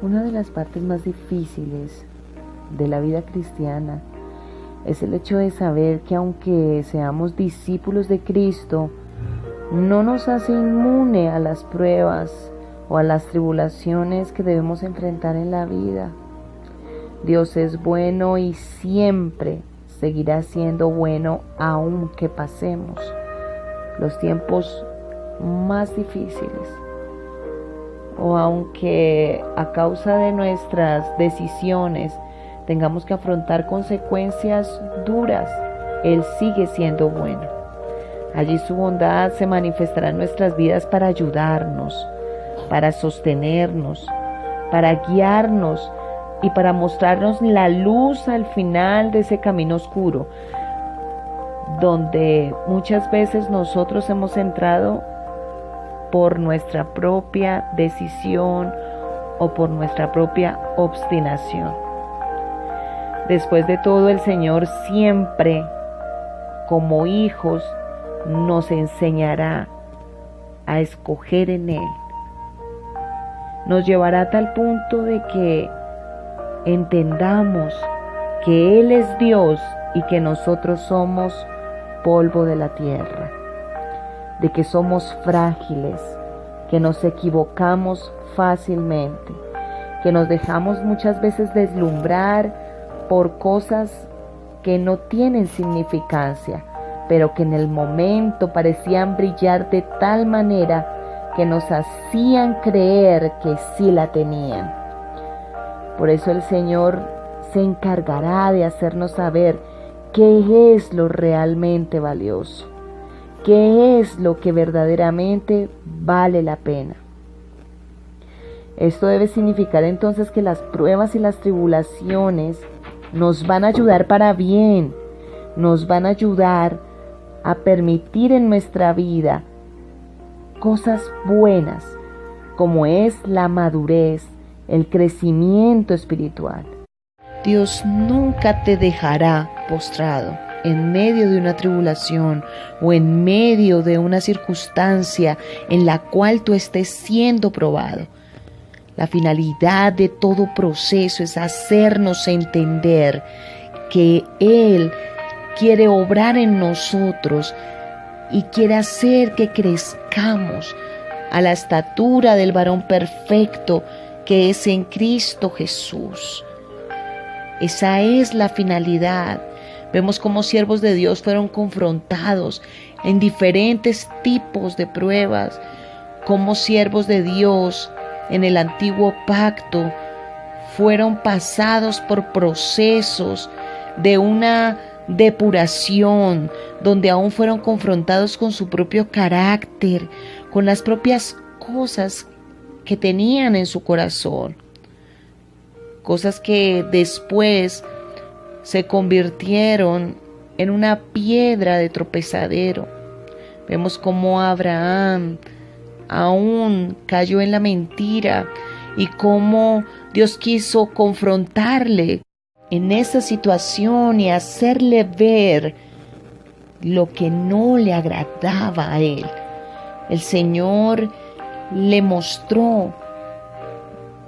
Una de las partes más difíciles de la vida cristiana es el hecho de saber que aunque seamos discípulos de Cristo, no nos hace inmune a las pruebas o a las tribulaciones que debemos enfrentar en la vida. Dios es bueno y siempre seguirá siendo bueno aunque pasemos los tiempos más difíciles, o aunque a causa de nuestras decisiones tengamos que afrontar consecuencias duras, Él sigue siendo bueno. Allí su bondad se manifestará en nuestras vidas para ayudarnos, para sostenernos, para guiarnos y para mostrarnos la luz al final de ese camino oscuro, donde muchas veces nosotros hemos entrado por nuestra propia decisión o por nuestra propia obstinación. Después de todo, el Señor siempre, como hijos, nos enseñará a escoger en Él. Nos llevará a tal punto de que entendamos que Él es Dios y que nosotros somos polvo de la tierra, de que somos frágiles, que nos equivocamos fácilmente, que nos dejamos muchas veces deslumbrar por cosas que no tienen significancia, pero que en el momento parecían brillar de tal manera que nos hacían creer que sí la tenían. Por eso el Señor se encargará de hacernos saber qué es lo realmente valioso, qué es lo que verdaderamente vale la pena. Esto debe significar entonces que las pruebas y las tribulaciones nos van a ayudar para bien, nos van a ayudar a permitir en nuestra vida cosas buenas, como es la madurez, el crecimiento espiritual. Dios nunca te dejará postrado en medio de una tribulación o en medio de una circunstancia en la cual tú estés siendo probado. La finalidad de todo proceso es hacernos entender que Él quiere obrar en nosotros y quiere hacer que crezcamos a la estatura del varón perfecto que es en Cristo Jesús. Esa es la finalidad. Vemos cómo siervos de Dios fueron confrontados en diferentes tipos de pruebas, cómo siervos de Dios en el antiguo pacto fueron pasados por procesos de una depuración, donde aún fueron confrontados con su propio carácter, con las propias cosas que tenían en su corazón, cosas que después se convirtieron en una piedra de tropezadero. Vemos cómo Abraham aún cayó en la mentira y cómo Dios quiso confrontarle en esa situación y hacerle ver lo que no le agradaba a él. El Señor le mostró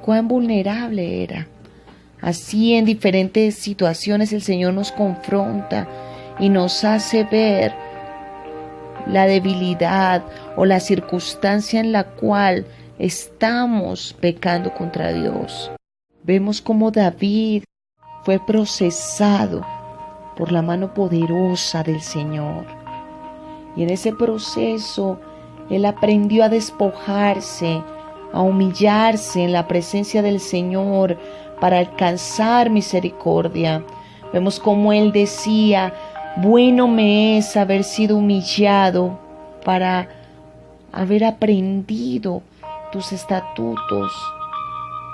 cuán vulnerable era. Así en diferentes situaciones el Señor nos confronta y nos hace ver la debilidad o la circunstancia en la cual estamos pecando contra Dios. Vemos cómo David fue procesado por la mano poderosa del Señor. Y en ese proceso él aprendió a despojarse, a humillarse en la presencia del Señor para alcanzar misericordia. Vemos cómo él decía: bueno me es haber sido humillado para haber aprendido tus estatutos.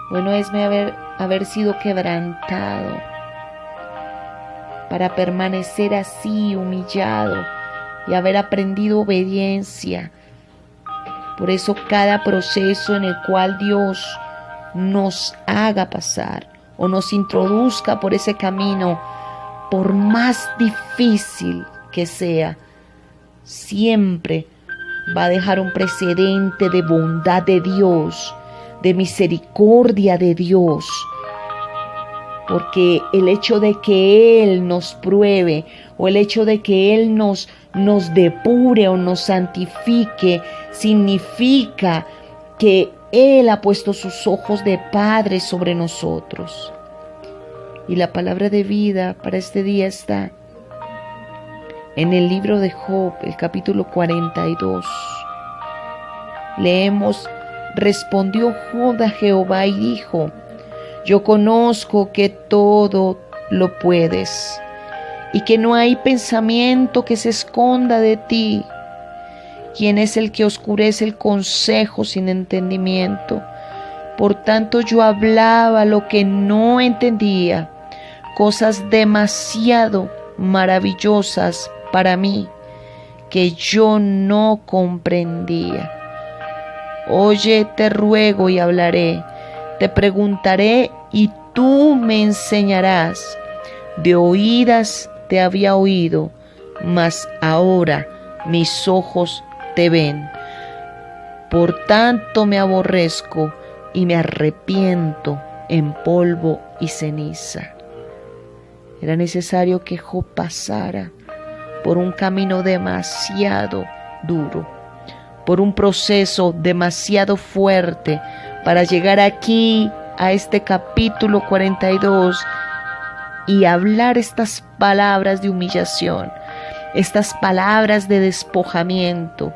Bueno es haber sido quebrantado para permanecer así humillado y haber aprendido obediencia. Por eso cada proceso en el cual Dios nos haga pasar o nos introduzca por ese camino, por más difícil que sea, siempre va a dejar un precedente de bondad de Dios, de misericordia de Dios. Porque el hecho de que Él nos pruebe o el hecho de que Él nos depure o nos santifique significa que Él ha puesto sus ojos de Padre sobre nosotros. Y la palabra de vida para este día está en el libro de Job, el capítulo 42. Leemos: respondió Job a Jehová y dijo: yo conozco que todo lo puedes y que no hay pensamiento que se esconda de ti. ¿Quién es el que oscurece el consejo sin entendimiento? Por tanto yo hablaba lo que no entendía, cosas demasiado maravillosas para mí que yo no comprendía. Oye, te ruego y hablaré, te preguntaré y tú me enseñarás. De oídas te había oído, mas ahora mis ojos te ven. Por tanto me aborrezco y me arrepiento en polvo y ceniza. Era necesario que Job pasara por un camino demasiado duro, por un proceso demasiado fuerte para llegar aquí a este capítulo 42 y hablar estas palabras de humillación, estas palabras de despojamiento,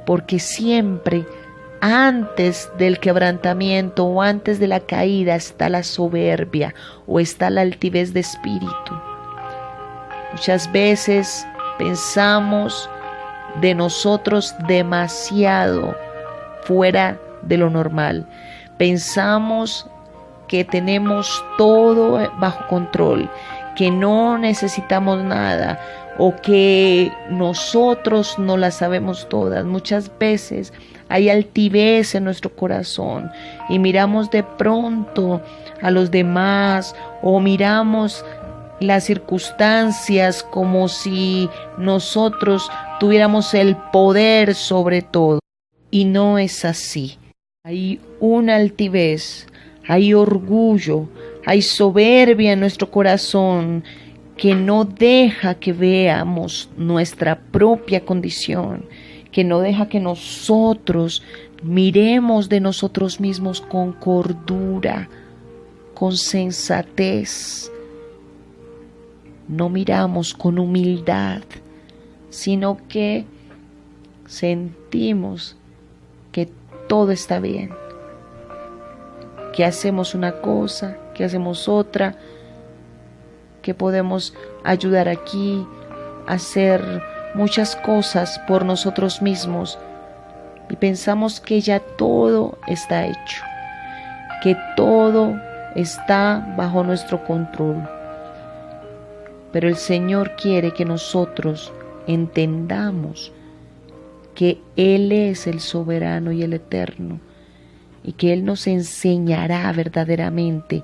porque siempre antes del quebrantamiento o antes de la caída está la soberbia o está la altivez de espíritu. Muchas veces pensamos de nosotros demasiado fuera de lo normal. Pensamos que tenemos todo bajo control, que no necesitamos nada o que nosotros no las sabemos todas. Muchas veces hay altivez en nuestro corazón y miramos de pronto a los demás o miramos las circunstancias como si nosotros tuviéramos el poder sobre todo. Y no es así. Hay una altivez, hay orgullo, hay soberbia en nuestro corazón que no deja que veamos nuestra propia condición, que no deja que nosotros miremos de nosotros mismos con cordura, con sensatez. No miramos con humildad, sino que sentimos que todo está bien, que hacemos una cosa, que hacemos otra, que podemos ayudar aquí, hacer muchas cosas por nosotros mismos y pensamos que ya todo está hecho, que todo está bajo nuestro control. Pero el Señor quiere que nosotros entendamos que Él es el soberano y el eterno y que Él nos enseñará verdaderamente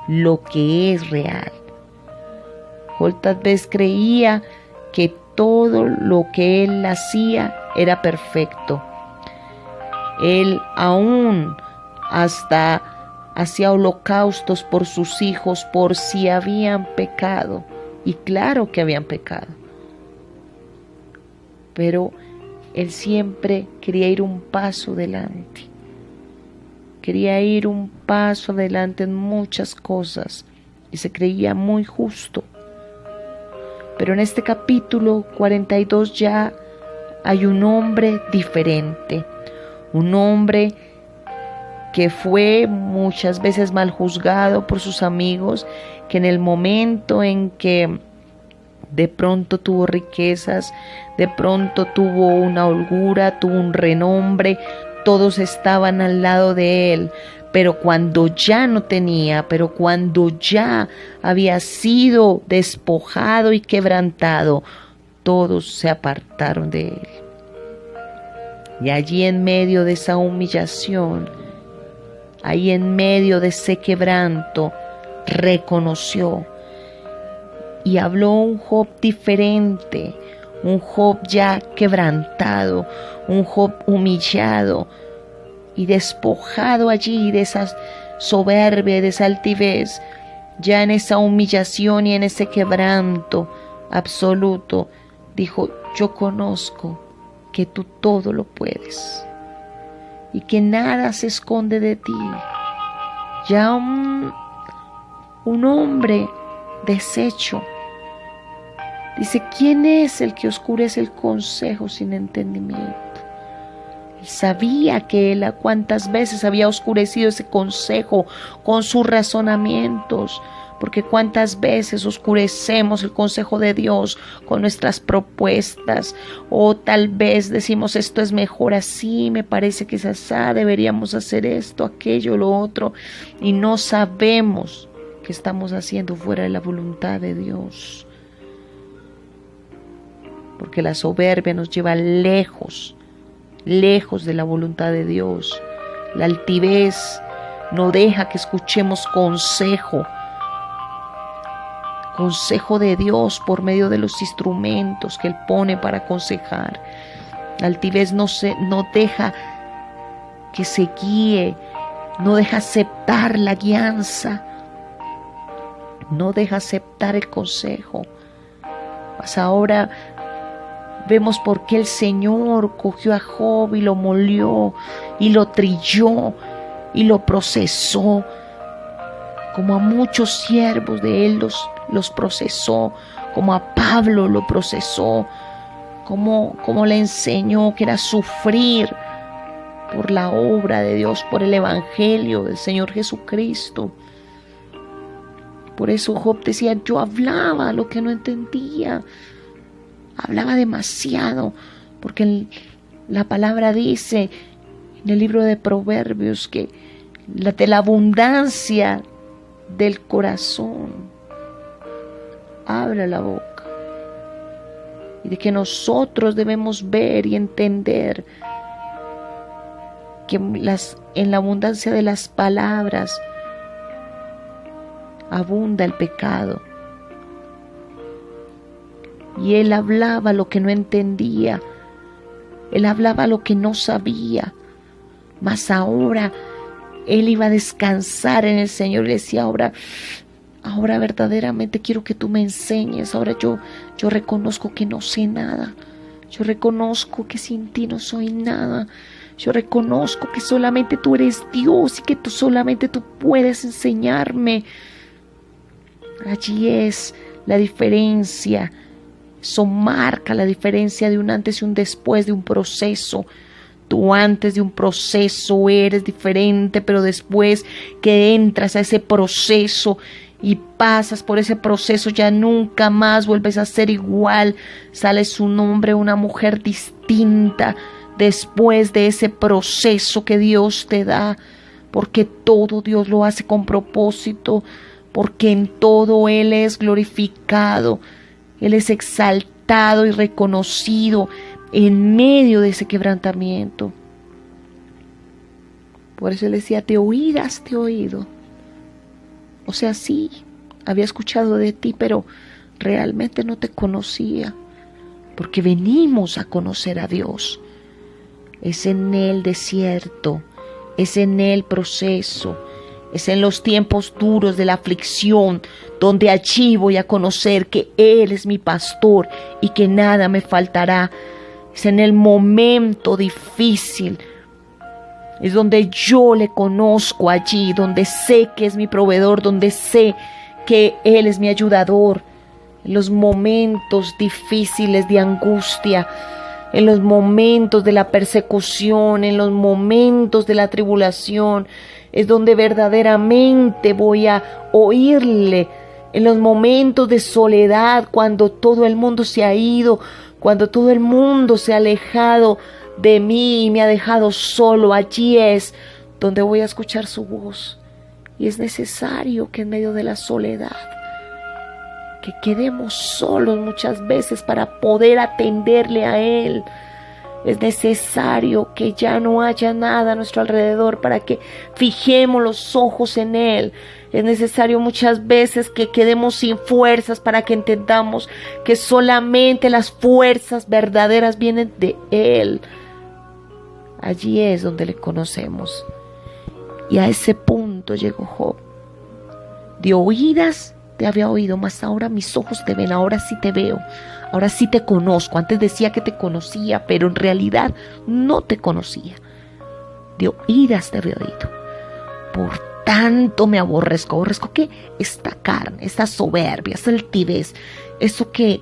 lo que es real. Job tal vez creía que todo lo que él hacía era perfecto. Él aún hasta hacía holocaustos por sus hijos por si habían pecado. Y claro que habían pecado. Pero él siempre quería ir un paso adelante. Quería ir un paso adelante en muchas cosas y se creía muy justo. Pero en este capítulo 42 ya hay un hombre diferente. Un hombre que fue muchas veces mal juzgado por sus amigos, que en el momento en que de pronto tuvo riquezas, de pronto tuvo una holgura, tuvo un renombre, todos estaban al lado de él, pero cuando ya no tenía, pero cuando ya había sido despojado y quebrantado, todos se apartaron de él. Y allí en medio de esa humillación, ahí en medio de ese quebranto, reconoció y habló un Job diferente, un Job ya quebrantado, un Job humillado, y despojado allí de esa soberbia, de esa altivez, ya en esa humillación y en ese quebranto absoluto, dijo: yo conozco que tú todo lo puedes y que nada se esconde de ti. Ya un hombre deshecho dice: ¿quién es el que oscurece el consejo sin entendimiento? Él sabía que él a cuántas veces había oscurecido ese consejo con sus razonamientos, porque cuántas veces oscurecemos el consejo de Dios con nuestras propuestas, o tal vez decimos: esto es mejor así, me parece que es así, deberíamos hacer esto, aquello, lo otro, y no sabemos que estamos haciendo fuera de la voluntad de Dios, porque la soberbia nos lleva lejos de la voluntad de Dios. La altivez no deja que escuchemos consejo de Dios por medio de los instrumentos que Él pone para aconsejar. La altivez no deja que se guíe, no deja aceptar la guianza, no deja aceptar el consejo. Mas ahora vemos por qué el Señor cogió a Job y lo molió y lo trilló y lo procesó, como a muchos siervos de Él los procesó, como a Pablo lo procesó, como le enseñó que era sufrir por la obra de Dios, por el evangelio del Señor Jesucristo. Por eso Job decía: yo hablaba lo que no entendía, hablaba demasiado, porque la palabra dice en el libro de Proverbios que de la abundancia del corazón habla la boca, y de que nosotros debemos ver y entender que en la abundancia de las palabras abunda el pecado. Y él hablaba lo que no entendía, él hablaba lo que no sabía, mas ahora él iba a descansar en el Señor y le decía: ahora verdaderamente quiero que tú me enseñes. Ahora yo reconozco que no sé nada, yo reconozco que sin ti no soy nada, yo reconozco que solamente tú eres Dios y que solamente tú puedes enseñarme. Allí es la diferencia. Eso marca la diferencia de un antes y un después de un proceso. Tú antes de un proceso eres diferente, pero después que entras a ese proceso y pasas por ese proceso, ya nunca más vuelves a ser igual. Sales un hombre o una mujer distinta después de ese proceso que Dios te da, porque todo Dios lo hace con propósito, porque en todo Él es glorificado. Él es exaltado y reconocido en medio de ese quebrantamiento. Por eso Él decía: te he oído. O sea, sí, había escuchado de ti, pero realmente no te conocía, porque venimos a conocer a Dios. Es en el desierto, es en el proceso, es en los tiempos duros de la aflicción, donde allí voy a conocer que Él es mi pastor y que nada me faltará. Es en el momento difícil, es donde yo le conozco allí, donde sé que es mi proveedor, donde sé que Él es mi ayudador. En los momentos difíciles de angustia, en los momentos de la persecución, en los momentos de la tribulación, es donde verdaderamente voy a oírle. En los momentos de soledad, cuando todo el mundo se ha ido, cuando todo el mundo se ha alejado de mí y me ha dejado solo, allí es donde voy a escuchar su voz. Y es necesario que en medio de la soledad, que quedemos solos muchas veces para poder atenderle a Él. Es necesario que ya no haya nada a nuestro alrededor para que fijemos los ojos en Él. Es necesario muchas veces que quedemos sin fuerzas para que entendamos que solamente las fuerzas verdaderas vienen de Él. allí es donde le conocemos. Y a ese punto llegó Job. De oídas te había oído, mas ahora mis ojos te ven, ahora sí te veo, ahora sí te conozco. Antes decía que te conocía, pero en realidad no te conocía. De oídas te había oído. Por tanto me aborrezco. Aborrezco que esta carne, esta soberbia, esta altivez, eso que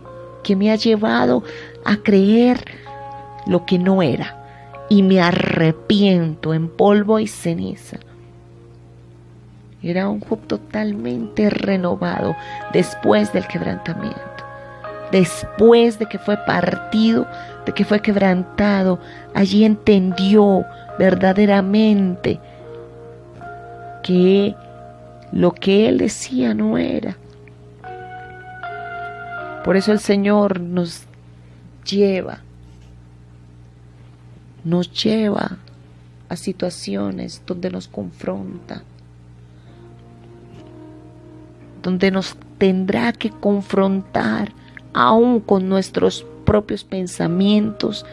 me ha llevado a creer lo que no era. Y me arrepiento en polvo y ceniza. Era un Job totalmente renovado después del quebrantamiento. Después de que fue partido, de que fue quebrantado, allí entendió verdaderamente que lo que él decía no era. Por eso el Señor nos lleva a situaciones donde nos confronta, donde nos tendrá que confrontar aún con nuestros propios pensamientos,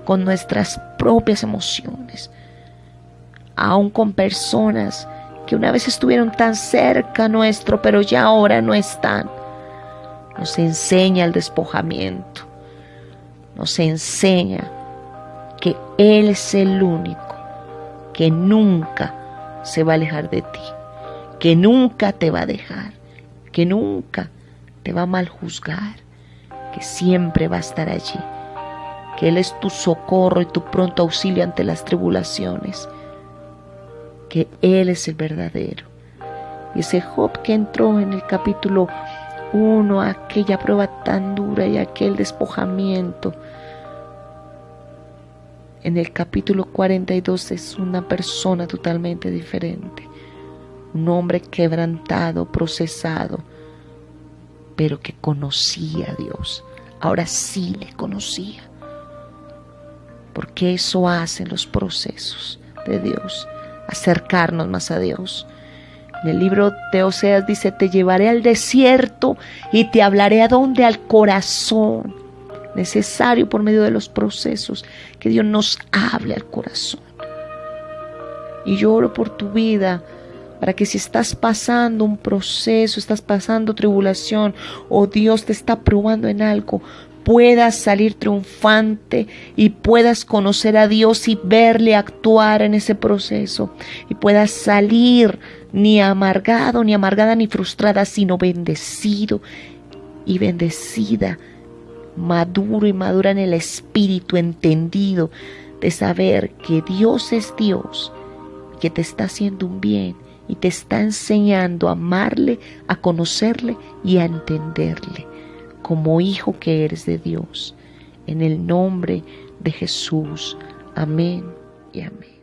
con nuestras propias emociones, aún con personas que una vez estuvieron tan cerca nuestro, pero ya ahora no están. Nos enseña el despojamiento, nos enseña que Él es el único que nunca se va a alejar de ti, que nunca te va a dejar, que nunca te va a mal juzgar, que siempre va a estar allí, que Él es tu socorro y tu pronto auxilio ante las tribulaciones, que Él es el verdadero. Y ese Job que entró en el capítulo 1, aquella prueba tan dura y aquel despojamiento, en el capítulo 42 es una persona totalmente diferente. Un hombre quebrantado, procesado, pero que conocía a Dios. Ahora sí le conocía. Porque eso hacen los procesos de Dios, acercarnos más a Dios. En el libro de Oseas dice: te llevaré al desierto y te hablaré a donde, al corazón. Necesario por medio de los procesos que Dios nos hable al corazón. Y yo oro por tu vida, para que si estás pasando un proceso, estás pasando tribulación, o Dios te está probando en algo, puedas salir triunfante y puedas conocer a Dios y verle actuar en ese proceso, y puedas salir ni amargado, ni amargada, ni frustrada, sino bendecido y bendecida, maduro y madura en el espíritu, entendido de saber que Dios es Dios, que te está haciendo un bien y te está enseñando a amarle, a conocerle y a entenderle como hijo que eres de Dios. En el nombre de Jesús. Amén y amén.